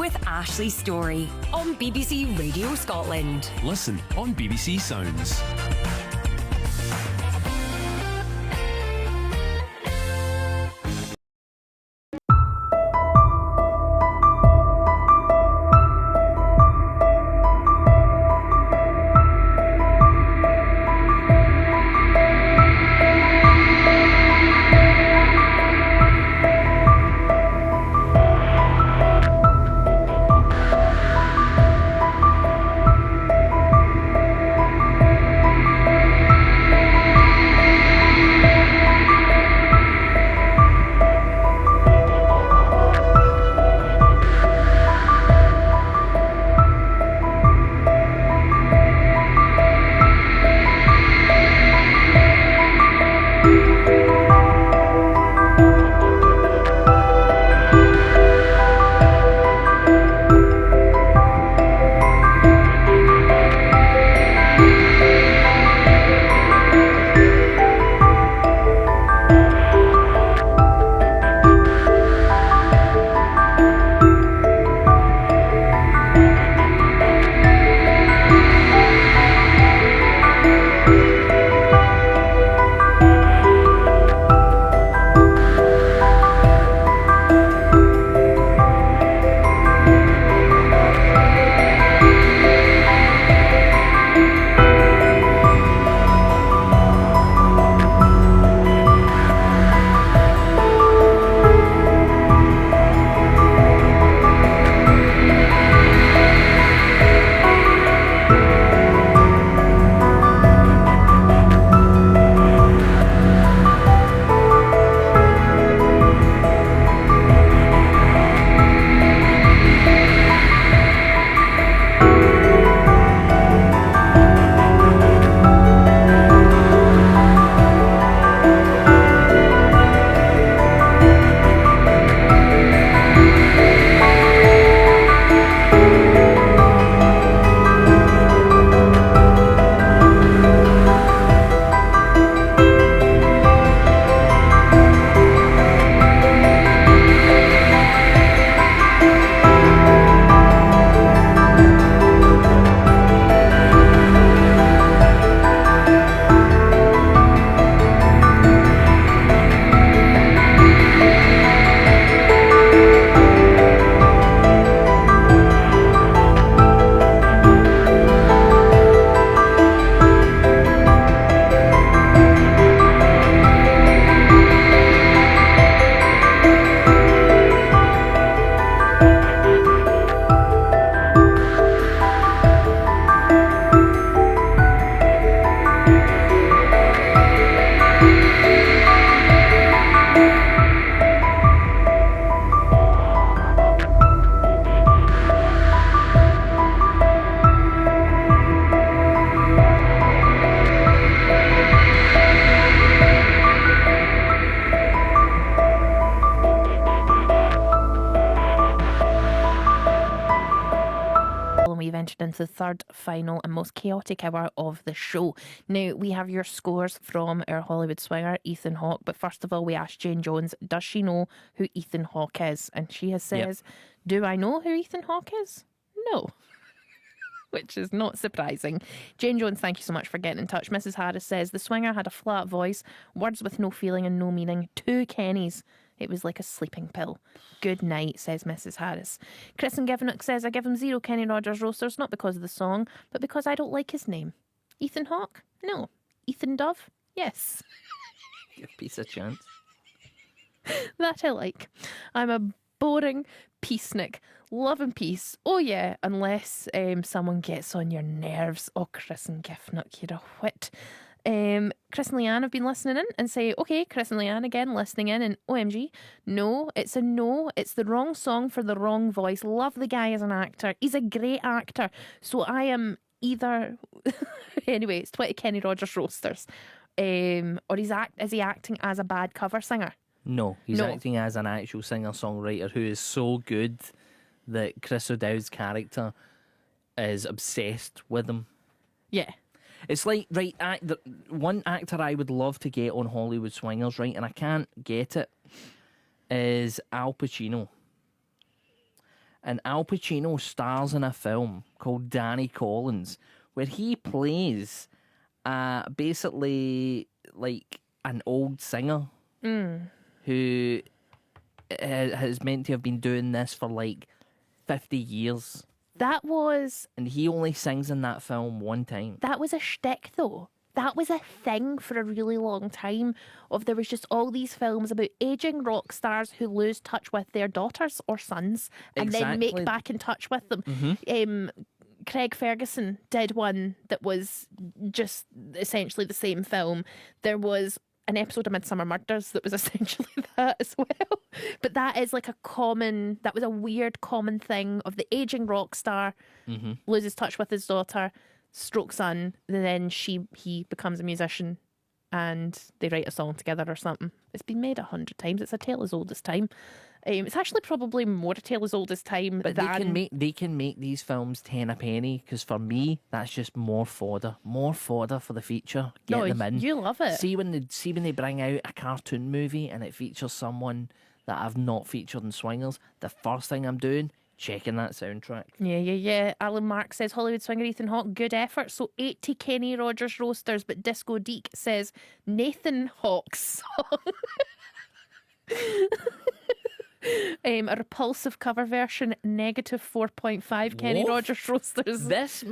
with Ashley Storrie on BBC Radio Scotland. Listen on BBC Sounds. Into the third, final and most chaotic hour of the show. Now, we have your scores from our Hollywood swinger, Ethan Hawke. But first of all, we asked Jane Jones, does she know who Ethan Hawke is? And she has says, do I know who Ethan Hawke is? No. Which is not surprising. Jane Jones, thank you so much for getting in touch. Mrs. Harris says, the swinger had a flat voice, words with no feeling and no meaning, 2 Kennys. It was like a sleeping pill. Good night, says Mrs. Harris. Chris and Givenock says, I give him 0 Kenny Rogers roasters, not because of the song, but because I don't like his name. Ethan Hawke? No. Ethan Dove? Yes. Give peace a chance. That I like. I'm a boring peacenik. Love and peace. Oh yeah, unless someone gets on your nerves. Oh, Chris and Givenock, you're a whit. Chris and Leanne have been listening in and say, okay, Chris and Leanne again listening in, and OMG, no, it's a no. It's the wrong song for the wrong voice. Love the guy as an actor. He's a great actor. So I am either, anyway, it's 20 Kenny Rogers roasters. Or is he acting as a bad cover singer? No, he's acting as an actual singer-songwriter who is so good that Chris O'Dowd's character is obsessed with him. Yeah. It's like, right, one actor I would love to get on Hollywood Swingers, right, and I can't get it, is Al Pacino. and Al Pacino stars in a film called Danny Collins, where he plays basically like an old singer who has meant to have been doing this for like 50 years. That was And he only sings in that film one time. a shtick, though. That was a thing for a really long time. There was just all these films about aging rock stars who lose touch with their daughters or sons and then make back in touch with them. Craig Ferguson did one that was just essentially the same film. There was an episode of Midsummer Murders that was essentially that as well. But that is like that was a weird common thing of the aging rock star loses touch with his daughter, stroke son, then he becomes a musician and they write a song together or something. It's been made 100 times. It's a tale as old as time. It's actually probably more a tale as old as time. But they can make these films 10 a penny, because for me that's just more fodder for the feature. Get them in. You love it. See when they bring out a cartoon movie and it features someone that I've not featured in Swingers, the first thing I'm doing, checking that soundtrack. Yeah. Alan Mark says Hollywood Swinger Ethan Hawke, good effort. So 80 Kenny Rogers roasters, but Disco Deek says Nathan Hawke's song. A repulsive cover version, negative 4.5 Kenny Rogers roasters. This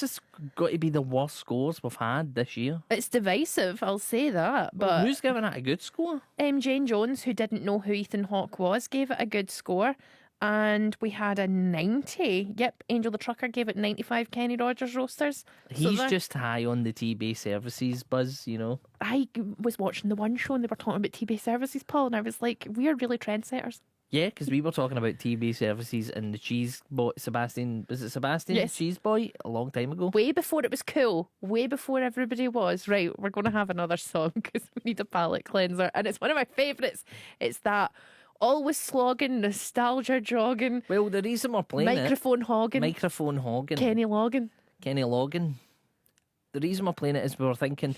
has got to be the worst scores we've had this year. It's divisive, I'll say that. But who's giving it a good score? Jane Jones, who didn't know who Ethan Hawke was, gave it a good score. And we had a 90. Yep, Angel the Trucker gave it 95 Kenny Rogers roasters. He's just high on the T-Base services buzz, you know. I was watching the One Show and they were talking about T-Base services, Paul, and I was like, we are really trendsetters. Yeah, because we were talking about T-Base services and the cheese boy, Sebastian. Was it Sebastian? Yes. Cheese boy a long time ago. Way before it was cool. Way before everybody was. Right, we're going to have another song because we need a palate cleanser. And it's one of my favourites. It's that always slogging, nostalgia jogging. Well, the reason we're playing Microphone hogging. Kenny Loggin. The reason we're playing it is we were thinking,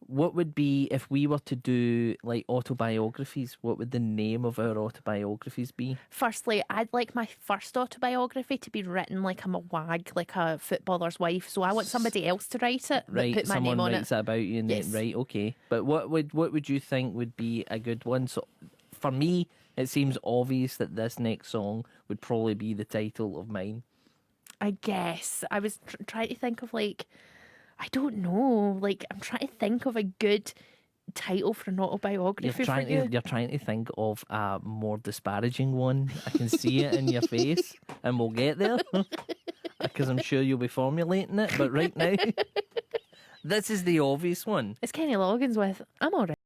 what would be if we were to do like autobiographies? What would the name of our autobiographies be? Firstly, I'd like my first autobiography to be written like I'm a wag, like a footballer's wife. So I want somebody else to write it, but Right, put my someone name on writes it. it about you. And Yes. Right, okay. But what would you think would be a good one? So for me, it seems obvious that this next song would probably be the title of mine. I guess. I was trying to think of like, I don't know. Like, I'm trying to think of a good title for an autobiography for you. You're trying to think of a more disparaging one. I can see it in your face, and we'll get there because I'm sure you'll be formulating it. But right now, this is the obvious one. It's Kenny Loggins with I'm Alright.